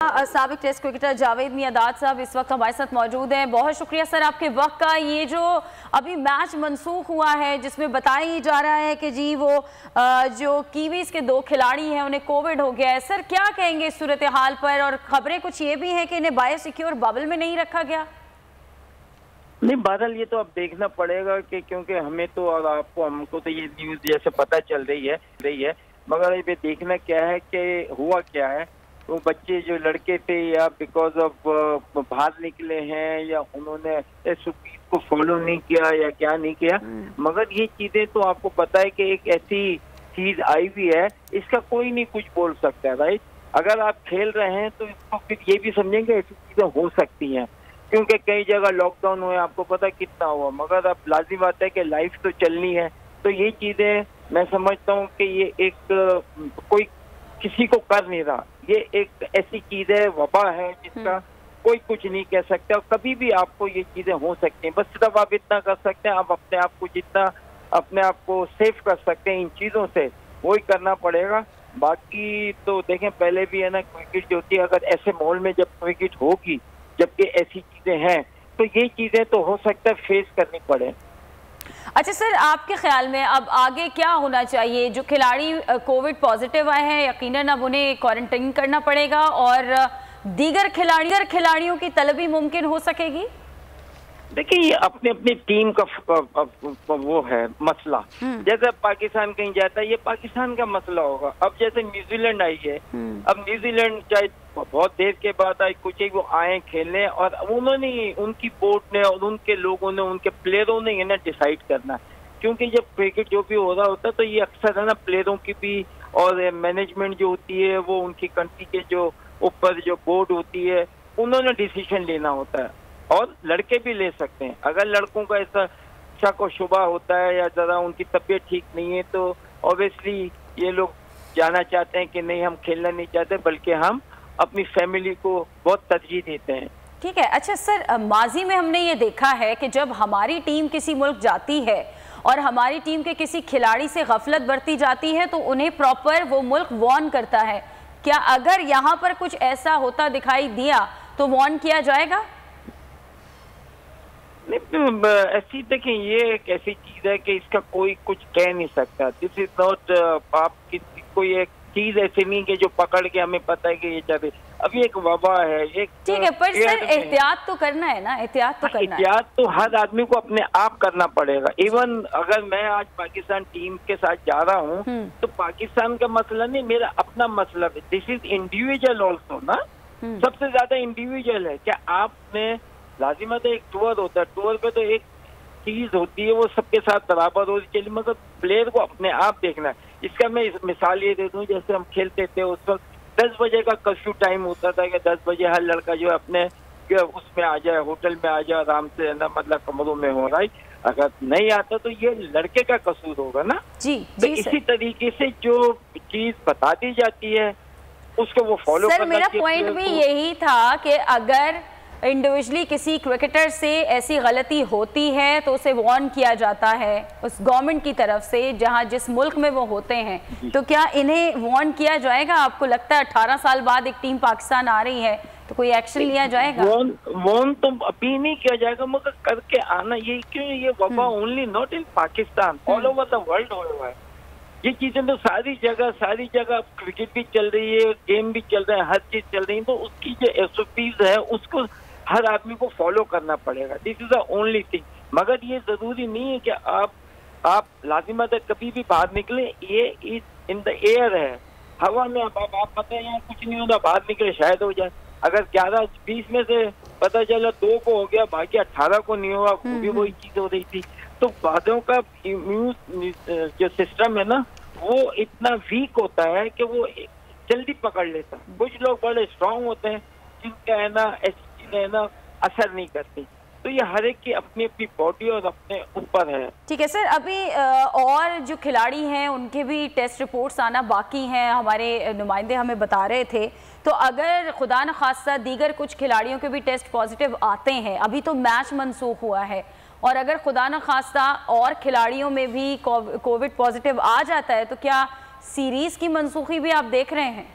साबिक test cricketer Javed मियाँदाद साहब इस वक्त हमारे साथ मौजूद हैं। बहुत शुक्रिया सर आपके वक्त का। ये जो अभी मैच मनसूख हुआ है जिसमें बताया जा रहा है कि जी वो जो कीवीज के 2 खिलाड़ी हैं उन्हें कोविड हो गया है, सर क्या कहेंगे इस सूरत हाल पर? और खबरें कुछ ये भी हैं कि इन्हें बायोसिक्योर बबल में नहीं रखा गया। नहीं बादल, ये तो अब देखना पड़ेगा कि क्योंकि हमें तो और आपको हमको तो ये न्यूज जैसे पता चल रही है मगर ये देखना क्या है कि हुआ क्या है। वो बच्चे जो लड़के थे या बिकॉज ऑफ बाहर निकले हैं या उन्होंने एसओपी को फॉलो नहीं किया या क्या नहीं किया, मगर ये चीजें तो आपको पता है कि एक ऐसी चीज आई हुई है, इसका कोई नहीं कुछ बोल सकता है, राइट। अगर आप खेल रहे हैं तो इसको फिर ये भी समझेंगे ऐसी चीजें हो सकती हैं, क्योंकि कई जगह लॉकडाउन हुए, आपको पता कितना हुआ, मगर अब लाजिम बात है कि लाइफ तो चलनी है। तो ये चीजें मैं समझता हूँ कि ये एक कोई किसी को कर नहीं रहा, ये एक ऐसी चीज है, वबा है जिसका कोई कुछ नहीं कह सकता और कभी भी आपको ये चीजें हो सकती हैं। बस सिर्फ आप इतना कर सकते हैं, आप अपने आप को जितना अपने आप को सेफ कर सकते हैं इन चीजों से वही करना पड़ेगा। बाकी तो देखें, पहले भी है ना क्रिकेट जो होती है, अगर ऐसे माहौल में जब क्रिकेट होगी जबकि ऐसी चीजें हैं तो ये चीजें तो हो सकता है फेस करनी पड़े। अच्छा सर, आपके ख्याल में अब आगे क्या होना चाहिए? जो खिलाड़ी कोविड पॉजिटिव आए हैं यकीनन अब उन्हें क्वारंटाइन करना पड़ेगा और दीगर खिलाड़ियों की तलबी मुमकिन हो सकेगी? देखिए, ये अपनी अपनी टीम का वो है मसला। जैसे पाकिस्तान कहीं जाता है, ये पाकिस्तान का मसला होगा। अब जैसे न्यूजीलैंड आई है, अब न्यूजीलैंड चाहे बहुत देर के बाद आई, कुछ ही वो आए खेलने और उन्होंने, उनकी बोर्ड ने और उनके लोगों ने, उनके प्लेयरों ने ये ना डिसाइड करना, क्योंकि जब क्रिकेट जो भी हो रहा होता है तो ये अक्सर है ना प्लेयरों की भी और मैनेजमेंट जो होती है वो उनकी कंट्री के जो ऊपर जो बोर्ड होती है उन्होंने डिसीजन लेना होता है और लड़के भी ले सकते हैं। अगर लड़कों का ऐसा शक और शुबा होता है या जरा उनकी तबीयत ठीक नहीं है तो ऑब्वियसली ये लोग जाना चाहते हैं कि नहीं, हम खेलना नहीं चाहते बल्कि हम अपनी फैमिली को बहुत तरजीह देते हैं। ठीक है। अच्छा सर, माजी में हमने ये देखा है कि जब हमारी टीम किसी मुल्क जाती है और हमारी टीम के किसी खिलाड़ी से गफलत बरती जाती है तो उन्हें प्रॉपर वो मुल्क वार्न करता है। क्या अगर यहाँ पर कुछ ऐसा होता दिखाई दिया तो वार्न किया जाएगा? नहीं, ऐसी देखें, ये एक ऐसी चीज है कि इसका कोई कुछ कह नहीं सकता। दिस इज नॉट आप कोई एक चीज ऐसी नहीं कि जो पकड़ के हमें पता है कि ये चाहते। अभी एक वबा है, एक ठीक है, पर सर एहतियात तो करना है ना, एहतियात तो करना है। एहतियात तो हर आदमी को अपने आप करना पड़ेगा। इवन अगर मैं आज पाकिस्तान टीम के साथ जा रहा हूँ तो पाकिस्तान का मसला नहीं, मेरा अपना मसला है। दिस इज इंडिविजुअल ऑल्सो ना, सबसे ज्यादा इंडिविजुअल है। क्या आपने लाजिमत एक टूर होता है, टूर पे तो एक चीज होती है वो सबके साथ बराबर होनी चाहिए, मगर प्लेयर को अपने आप देखना है। इसका मैं मिसाल ये दे दूं, जैसे हम खेलते थे उस वक्त 10 बजे का कर्फ्यू टाइम होता था कि 10 बजे हर लड़का जो है अपने उसमें आ जाए, होटल में आ जाए, आराम से ना, मतलब कमरों में हो रहा है। अगर नहीं आता तो ये लड़के का कसूर होगा ना। जी, तो इसी तरीके से जो चीज बता दी जाती है उसको वो फॉलो करना चाहिए। मेरा पॉइंट भी यही था कि अगर इंडिविजुअली किसी क्रिकेटर से ऐसी गलती होती है तो उसे वार्न किया जाता है उस गवर्नमेंट की तरफ से जहां जिस मुल्क में वो होते हैं, तो क्या इन्हें वार्न किया जाएगा? आपको लगता है 18 साल बाद एक टीम पाकिस्तान आ रही है तो कोई एक्शन लिया जाएगा? वार्न तो अभी नहीं किया जाएगा, मगर करके आना। ये क्यों, ये वबा only not in Pakistan, all over the world हो रहा है। ये चीजें तो सारी जगह क्रिकेट भी चल रही है, गेम भी चल रहा है, हर चीज चल रही है, तो उसकी जो एसओपीज है उसको हर आदमी को फॉलो करना पड़ेगा। This is the only thing. मगर ये जरूरी नहीं है कि आप लाजिमत है कभी भी बाहर निकले, ये इन द एयर है, हवा में। आप पता है यहाँ कुछ नहीं होता, बाहर निकले शायद हो जाए। अगर 11-20 में से पता चला 2 को हो गया, बाकी 18 को नहीं हुआ, भी वही चीज हो रही थी। तो बादों का इम्यून जो सिस्टम है ना वो इतना वीक होता है कि वो जल्दी पकड़ लेता है। कुछ लोग बड़े स्ट्रांग होते हैं जिनका है ना है ना असर नहीं करती। तो ये हर एक की अपनी अपनी बॉडी और अपने ऊपर है। ठीक है सर, अभी और जो खिलाड़ी हैं उनके भी टेस्ट रिपोर्ट्स आना बाकी हैं, हमारे नुमाइंदे हमें बता रहे थे। तो अगर खुदा न खास्ता दीगर कुछ खिलाड़ियों के भी टेस्ट पॉजिटिव आते हैं, अभी तो मैच मनसूख हुआ है, और अगर खुदा न खास्ता और खिलाड़ियों में भी कोविड पॉजिटिव आ जाता है तो क्या सीरीज की मनसूखी भी आप देख रहे हैं?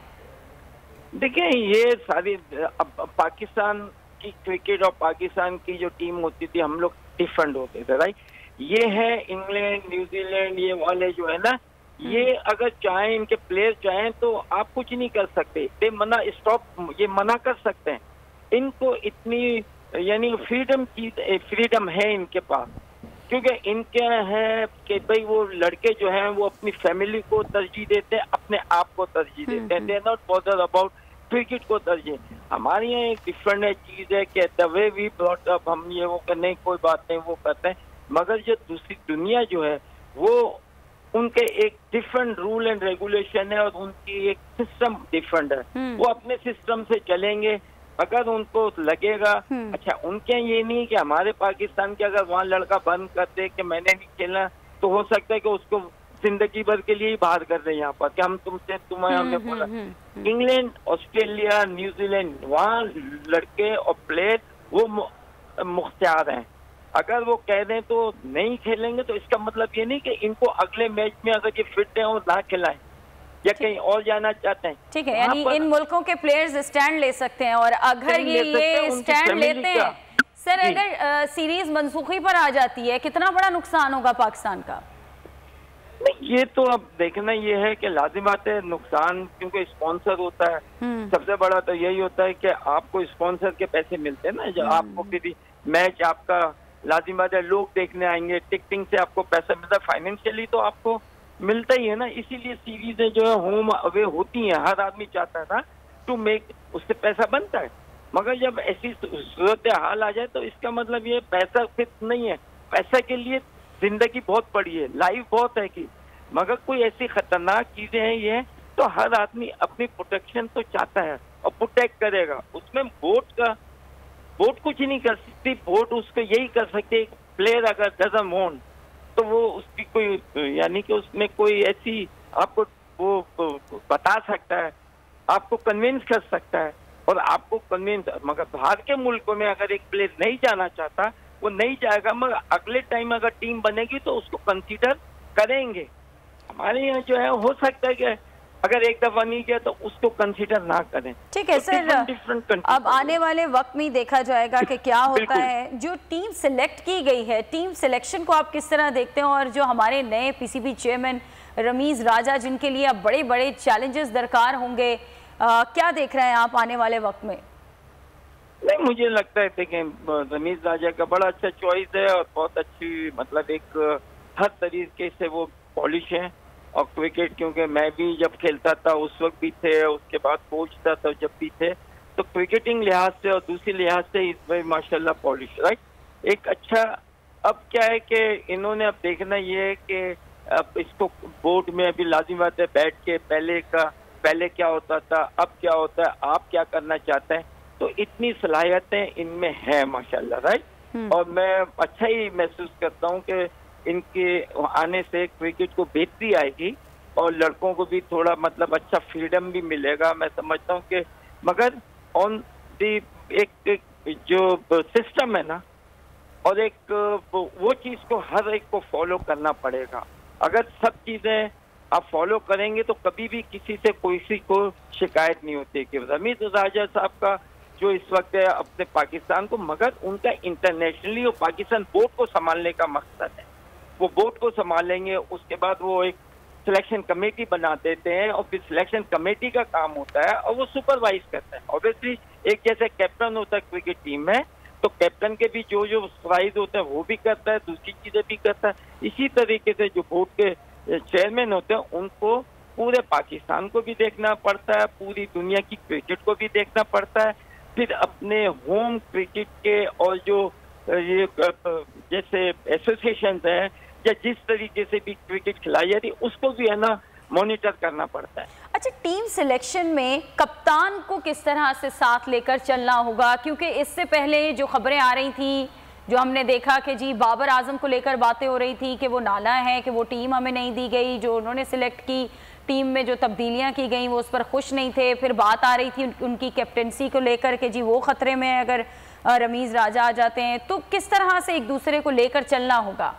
देखिए ये सारी अब पाकिस्तान की क्रिकेट और पाकिस्तान की जो टीम होती थी, हम लोग डिफरेंट होते थे, राइट। ये है इंग्लैंड, न्यूजीलैंड, ये वाले जो है ना, ये अगर चाहें, इनके प्लेयर चाहें तो आप कुछ नहीं कर सकते। ये मना कर सकते हैं। इनको इतनी यानी फ्रीडम है इनके पास, क्योंकि इनके हैं कि भाई वो लड़के जो हैं वो अपनी फैमिली को तरजीह देते हैं, अपने आप को तरजीह देते हैं। They are not bothered about cricket को तरजीह। हमारे यहाँ एक डिफरेंट चीज है कि the way we brought up, हम ये वो करने की कोई बात नहीं, वो करते हैं। मगर जो दूसरी दुनिया जो है वो उनके एक डिफरेंट रूल एंड रेगुलेशन है और उनकी एक सिस्टम डिफरेंट है। वो अपने सिस्टम से चलेंगे। अगर उनको लगेगा, अच्छा उनके ये नहीं कि हमारे पाकिस्तान के अगर वहाँ लड़का बंद कर दे कि मैंने नहीं खेलना, तो हो सकता है कि उसको जिंदगी भर के लिए ही बाहर कर दे यहाँ पर कि हम तुम्हें हमने बोला। इंग्लैंड, ऑस्ट्रेलिया, न्यूजीलैंड, वहाँ लड़के और प्लेयर वो मुख्तियार हैं। अगर वो कह दें तो नहीं खेलेंगे, तो इसका मतलब ये नहीं कि इनको अगले मैच में अगर ये फिट है और ना खिलाएं या कहीं और जाना चाहते हैं। ठीक है, यानी इन मुल्कों के प्लेयर्स स्टैंड ले सकते हैं, और अगर ये स्टैंड लेते हैं सर, अगर सीरीज मनसूखी पर आ जाती है, कितना बड़ा नुकसान होगा पाकिस्तान का? नहीं, ये तो अब देखना ये है कि लाजिम बात है नुकसान, क्योंकि स्पॉन्सर होता है। सबसे बड़ा तो यही होता है कि आपको स्पॉन्सर के पैसे मिलते हैं ना, जो आपको फिर मैच आपका लाजिम बात है लोग देखने आएंगे, टिकटिंग से आपको पैसा मिलता है, फाइनेंशियली तो आपको मिलता ही है ना। इसीलिए सीरीजें जो है होम अवे होती हैं। हर आदमी चाहता था टू मेक, उससे पैसा बनता है। मगर जब ऐसी सूरत हाल आ जाए तो इसका मतलब ये पैसा फिक्स नहीं है। पैसा के लिए जिंदगी बहुत पड़ी है, लाइफ बहुत है कि, मगर कोई ऐसी खतरनाक चीजें हैं ये, तो हर आदमी अपनी प्रोटेक्शन तो चाहता है और प्रोटेक्ट करेगा। उसमें वोट कुछ नहीं कर सकती। वोट उसको यही कर सकते, प्लेयर अगर डजंट वांट तो वो उसकी कोई यानी कि उसमें कोई ऐसी आपको वो बता सकता है, आपको कन्विंस कर सकता है और आपको कन्विंस। मगर बाहर के मुल्कों में अगर एक प्लेयर नहीं जाना चाहता, वो नहीं जाएगा, मगर अगले टाइम अगर टीम बनेगी तो उसको कंसीडर करेंगे। हमारे यहाँ जो है हो सकता है कि अगर एक दफा नहीं किया तो उसको कंसीडर ना करें। ठीक है सर, अब आने वाले वक्त में देखा जाएगा कि क्या होता है। जो टीम सिलेक्ट की गई है, टीम सिलेक्शन को आप किस तरह देखते हैं, और जो हमारे नए पीसीबी चेयरमैन रमीज राजा, जिनके लिए अब बड़े बड़े चैलेंजेस दरकार होंगे, क्या देख रहे हैं आप आने वाले वक्त में? नहीं, मुझे लगता है देखें रमीज राजा का बड़ा अच्छा चॉइस है और बहुत अच्छी, मतलब एक हर तरीके से वो पॉलिश है। और क्रिकेट, क्योंकि मैं भी जब खेलता था उस वक्त भी थे, उसके बाद कोच था तब जब भी थे, तो क्रिकेटिंग लिहाज से और दूसरी लिहाज से इसमें माशाल्लाह पॉलिश, राइट, एक अच्छा। अब क्या है कि इन्होंने अब देखना ये है कि अब इसको बोर्ड में अभी लाजिम बात है बैठ के पहले क्या होता था, अब क्या होता है, आप क्या करना चाहते हैं, तो इतनी सलाहियतें इनमें है माशाल्लाह, राइट। और मैं अच्छा ही महसूस करता हूँ कि इनके आने से क्रिकेट को बेहतरी आएगी और लड़कों को भी थोड़ा मतलब अच्छा फ्रीडम भी मिलेगा, मैं समझता हूँ कि। मगर ऑन दी एक जो सिस्टम है ना, और एक वो चीज को हर एक को फॉलो करना पड़ेगा। अगर सब चीजें आप फॉलो करेंगे तो कभी भी किसी से किसी को शिकायत नहीं होती। कि रमीज राजा साहब का जो इस वक्त है अपने पाकिस्तान को, मगर उनका इंटरनेशनली और पाकिस्तान बोर्ड को संभालने का मकसद है। वो बोर्ड को संभालेंगे, उसके बाद वो एक सिलेक्शन कमेटी बना देते हैं और फिर सिलेक्शन कमेटी का काम होता है और वो सुपरवाइज करता है। ऑब्वियसली एक जैसे कैप्टन होता है क्रिकेट टीम में, तो कैप्टन के भी जो सुपरवाइज होते हैं वो भी करता है, दूसरी चीजें भी करता है। इसी तरीके से जो बोर्ड के चेयरमैन होते हैं उनको पूरे पाकिस्तान को भी देखना पड़ता है, पूरी दुनिया की क्रिकेट को भी देखना पड़ता है, फिर अपने होम क्रिकेट के और जो ये जैसे एसोसिएशन है या जिस तरीके से भी क्रिकेट खिलाई जाती है उसको भी है ना मॉनिटर करना पड़ता है। अच्छा, टीम सिलेक्शन में कप्तान को किस तरह से साथ लेकर चलना होगा? क्योंकि इससे पहले जो खबरें आ रही थी, जो हमने देखा कि जी बाबर आजम को लेकर बातें हो रही थी कि वो नाला है, कि वो टीम हमें नहीं दी गई, जो उन्होंने सिलेक्ट की टीम में जो तब्दीलियां की गई वो उस पर खुश नहीं थे। फिर बात आ रही थी उनकी कैप्टनसी को लेकर कि जी वो खतरे में है अगर रमीज राजा आ जाते हैं। तो किस तरह से एक दूसरे को लेकर चलना होगा?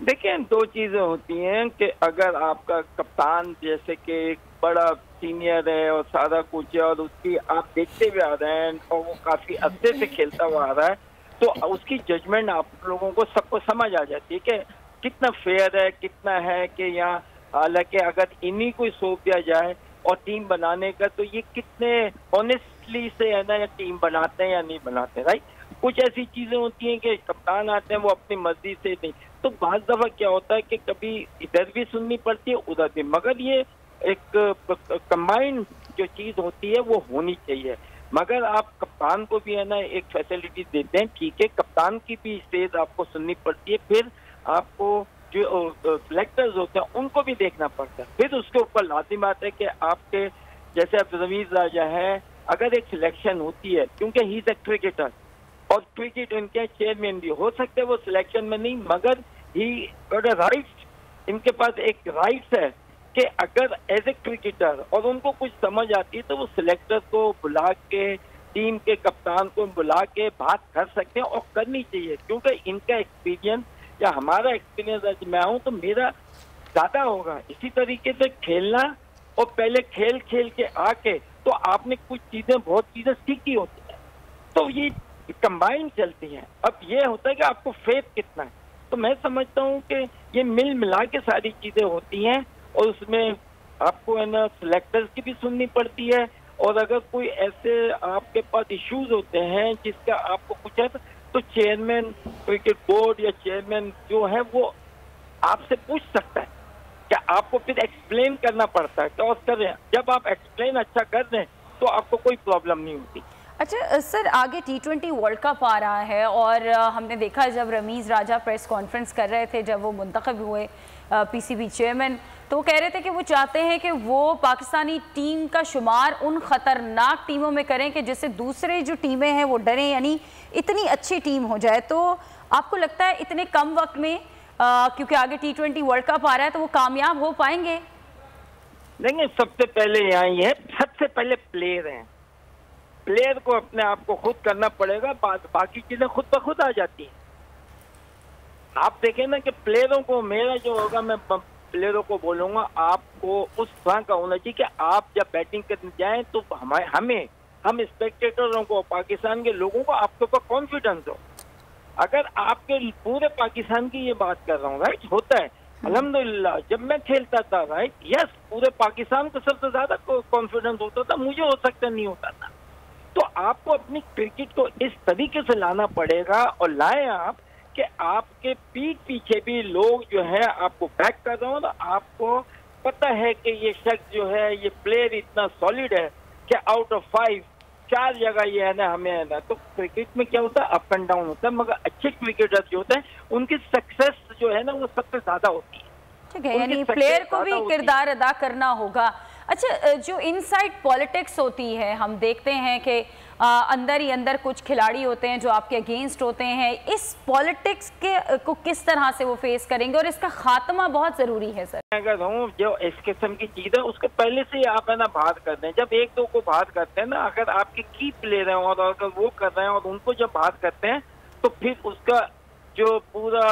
देखिए, दो चीजें होती हैं कि अगर आपका कप्तान जैसे कि एक बड़ा सीनियर है और सारा कुछ है और उसकी आप देखते हुए आ रहे हैं और वो काफी अच्छे से खेलता हुआ आ रहा है, तो उसकी जजमेंट आप लोगों को सबको समझ आ जाती है कि कितना फेयर है, कितना है कि यहाँ, हालांकि अगर इन्हीं को सौंप दिया जाए और टीम बनाने का, तो ये कितने ऑनेस्टली से है ना, या टीम बनाते हैं या नहीं बनाते हैं, राइट। कुछ ऐसी चीजें होती हैं कि कप्तान आते हैं वो अपनी मर्जी से नहीं, तो बाज़ दफा क्या होता है कि कभी इधर भी सुननी पड़ती है उधर भी, मगर ये एक कंबाइंड जो चीज होती है वो होनी चाहिए। मगर आप कप्तान को भी है ना एक फैसिलिटी देते हैं, ठीक है, कप्तान की भी स्टेज आपको सुननी पड़ती है, फिर आपको जो सिलेक्टर्स होते हैं उनको भी देखना पड़ता है, फिर उसके ऊपर लाजिम आता है कि आपके जैसे अब रमीज राजा है, अगर एक सिलेक्शन होती है, क्योंकि ही इज ए क्रिकेटर और क्रिकेट इनके चेयरमैन भी हो सकते हैं, वो सिलेक्शन में नहीं, मगर ही गॉट अ राइट, इनके पास एक राइट्स है कि अगर एज ए क्रिकेटर और उनको कुछ समझ आती है तो वो सिलेक्टर को बुला के, टीम के कप्तान को बुला के बात कर सकते हैं और करनी चाहिए, क्योंकि इनका एक्सपीरियंस या हमारा एक्सपीरियंस मैं हूँ तो मेरा ज्यादा होगा। इसी तरीके से खेलना और पहले खेल खेल के आके तो आपने कुछ चीजें, बहुत चीजें सीखी होती है, तो ये कंबाइन चलती हैं। अब ये होता है कि आपको फेथ कितना है, तो मैं समझता हूँ कि ये मिल मिला के सारी चीजें होती हैं और उसमें आपको है ना सिलेक्टर्स की भी सुननी पड़ती है, और अगर कोई ऐसे आपके पास इश्यूज होते हैं जिसका आपको कुछ है तो चेयरमैन क्रिकेट बोर्ड या चेयरमैन जो है वो आपसे पूछ सकता है, क्या आपको फिर एक्सप्लेन करना पड़ता है, तो करें, जब आप एक्सप्लेन अच्छा कर दें तो आपको कोई प्रॉब्लम नहीं होती। अच्छा सर, आगे T20 वर्ल्ड कप आ रहा है और हमने देखा जब रमीज राजा प्रेस कॉन्फ्रेंस कर रहे थे, जब वो मुंतखब हुए PCB चेयरमैन, तो वो कह रहे थे कि वो चाहते हैं कि वो पाकिस्तानी टीम का शुमार उन ख़तरनाक टीमों में करें कि जिससे दूसरे जो टीमें हैं वो डरें, यानी इतनी अच्छी टीम हो जाए। तो आपको लगता है इतने कम वक्त में, क्योंकि आगे T20 वर्ल्ड कप आ रहा है, तो वो कामयाब हो पाएंगे? नहीं, सबसे पहले यहाँ ये है, सबसे पहले प्लेयर हैं, प्लेयर को अपने आप को खुद करना पड़ेगा, बाकी चीजें खुद ब खुद आ जाती हैं। आप देखें ना कि प्लेयरों को, मेरा जो होगा मैं प्लेयरों को बोलूंगा, आपको उस तरह का होना चाहिए कि आप जब बैटिंग करने जाएं तो हम स्पेक्टेटरों को, पाकिस्तान के लोगों को आपके ऊपर कॉन्फिडेंस हो। अगर आपके पूरे पाकिस्तान की ये बात कर रहा हूँ, राइट, होता है अल्हम्दुलिल्लाह, जब मैं खेलता था, राइट, यस, पूरे पाकिस्तान को सबसे ज्यादा कॉन्फिडेंस होता था, मुझे हो सकता नहीं होता था। तो आपको अपनी क्रिकेट को इस तरीके से लाना पड़ेगा और लाएं आप कि आपके पीठ पीछे भी लोग जो है आपको बैक कर रहे हो, तो आपको पता है कि ये शख्स जो है, ये प्लेयर इतना सॉलिड है कि आउट ऑफ 5 4 जगह ये है ना हमें है ना। तो क्रिकेट में क्या होता है, अप एंड डाउन होता है, मगर अच्छे क्रिकेटर्स जो होते हैं उनकी सक्सेस जो है ना वो सबसे ज्यादा होती है। ठीक है, यानी प्लेयर को भी किरदार अदा करना होगा। अच्छा, जो इनसाइड पॉलिटिक्स होती है, हम देखते हैं कि अंदर ही अंदर कुछ खिलाड़ी होते हैं जो आपके अगेंस्ट होते हैं, इस पॉलिटिक्स के को किस तरह से वो फेस करेंगे और इसका खात्मा बहुत ज़रूरी है सर? अगर हूँ जो इस किस्म की चीज़ है उसको पहले से ही आप है ना बात कर दें। जब एक दो को बात करते हैं ना, अगर आपके की प्लेयर हैं और अगर वो कर रहे हैं और उनको जब बात करते हैं तो फिर उसका जो पूरा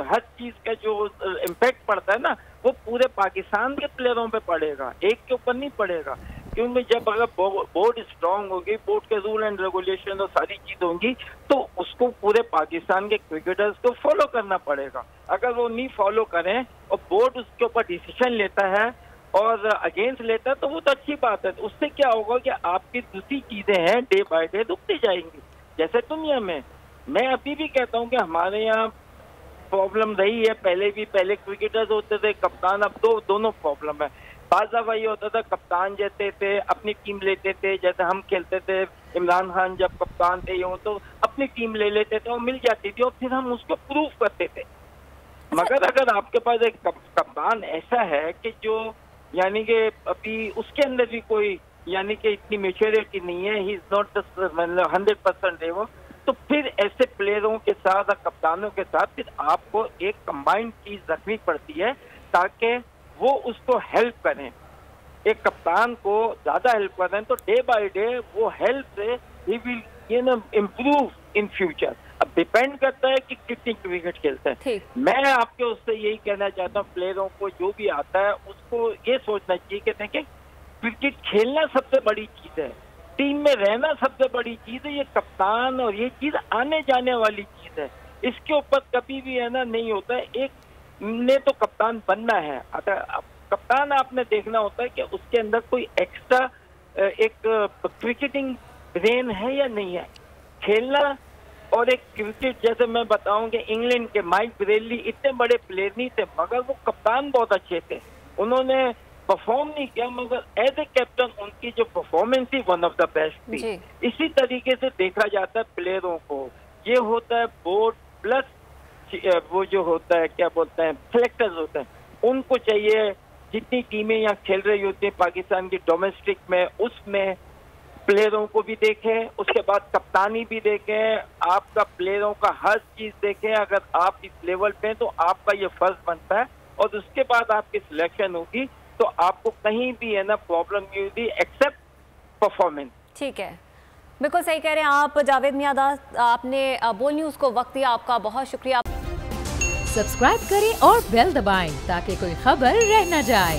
हर चीज़ का जो इम्पैक्ट पड़ता है ना वो पूरे पाकिस्तान के प्लेयरों पे पड़ेगा, एक के ऊपर नहीं पड़ेगा। क्योंकि जब अगर बोर्ड स्ट्रांग होगी, बोर्ड के रूल एंड रेगुलेशन और सारी चीजें होंगी, तो उसको पूरे पाकिस्तान के क्रिकेटर्स को फॉलो करना पड़ेगा। अगर वो नहीं फॉलो करें और बोर्ड उसके ऊपर डिसीजन लेता है और अगेंस्ट लेता है तो वो तो अच्छी बात है। उससे क्या होगा कि आपकी दूसरी चीजें हैं डे बाय डे रुकती जाएंगी। जैसे दुनिया में मैं अभी भी कहता हूँ कि हमारे यहाँ प्रॉब्लम रही है, पहले क्रिकेटर्स होते थे, कप्तान, अब दोनों प्रॉब्लम है। बाजा वही होता था, कप्तान जैसे थे अपनी टीम लेते थे, जैसे हम खेलते थे, इमरान खान जब कप्तान थे यूँ तो अपनी टीम ले लेते थे और मिल जाती थी और फिर हम उसको प्रूव करते थे। मगर अगर आपके पास एक कप्तान ऐसा है कि जो यानी कि अभी उसके अंदर भी कोई यानी कि इतनी मेच्योरिटी नहीं है, ही इज नॉट 100% है वो, तो फिर ऐसे प्लेयरों के साथ, कप्तानों के साथ फिर आपको एक कंबाइंड चीज रखनी पड़ती है ताकि वो उसको हेल्प करें। एक कप्तान को ज्यादा हेल्प करें तो डे बाय डे वो हेल्प से he will improve in future. अब डिपेंड करता है कि कितनी क्रिकेट खेलते हैं। मैं आपके उससे यही कहना चाहता हूँ, प्लेयरों को जो भी आता है उसको ये सोचना चाहिए कि देखें क्रिकेट खेलना सबसे बड़ी चीज है, टीम में रहना सबसे बड़ी चीज है। ये कप्तान और ये चीज आने जाने वाली चीज है, इसके ऊपर कभी भी है ना नहीं होता है। एक ने तो कप्तान बनना है, अगर कप्तान आपने देखना होता है कि उसके अंदर कोई एक्स्ट्रा एक क्रिकेटिंग ब्रेन है या नहीं है, खेलना। और एक क्रिकेट जैसे मैं बताऊं कि इंग्लैंड के माइक ब्रेडली इतने बड़े प्लेयर नहीं थे, मगर वो कप्तान बहुत अच्छे थे। उन्होंने परफॉर्म नहीं किया, मगर एज ए कैप्टन उनकी जो परफॉर्मेंस थी वन ऑफ द बेस्ट थी। इसी तरीके से देखा जाता है प्लेयरों को। ये होता है बोर्ड प्लस वो जो होता है क्या बोलते हैं सिलेक्टर्स होते हैं, उनको चाहिए जितनी टीमें यहाँ खेल रही होती है पाकिस्तान की डोमेस्टिक में, उसमें प्लेयरों को भी देखें, उसके बाद कप्तानी भी देखें, आपका प्लेयरों का हर चीज देखें। अगर आप इस लेवल पे हैं तो आपका ये फर्ज बनता है, और उसके बाद आपकी सिलेक्शन होगी तो आपको कहीं भी है ना प्रॉब्लम नहीं होगी एक्सेप्ट परफॉर्मेंस। ठीक है, बिल्कुल सही कह रहे हैं आप जावेद मियांदाद, आपने बोल न्यूज़ को वक्त दिया, आपका बहुत शुक्रिया। सब्सक्राइब करें और बेल दबाएं ताकि कोई खबर रह न जाए।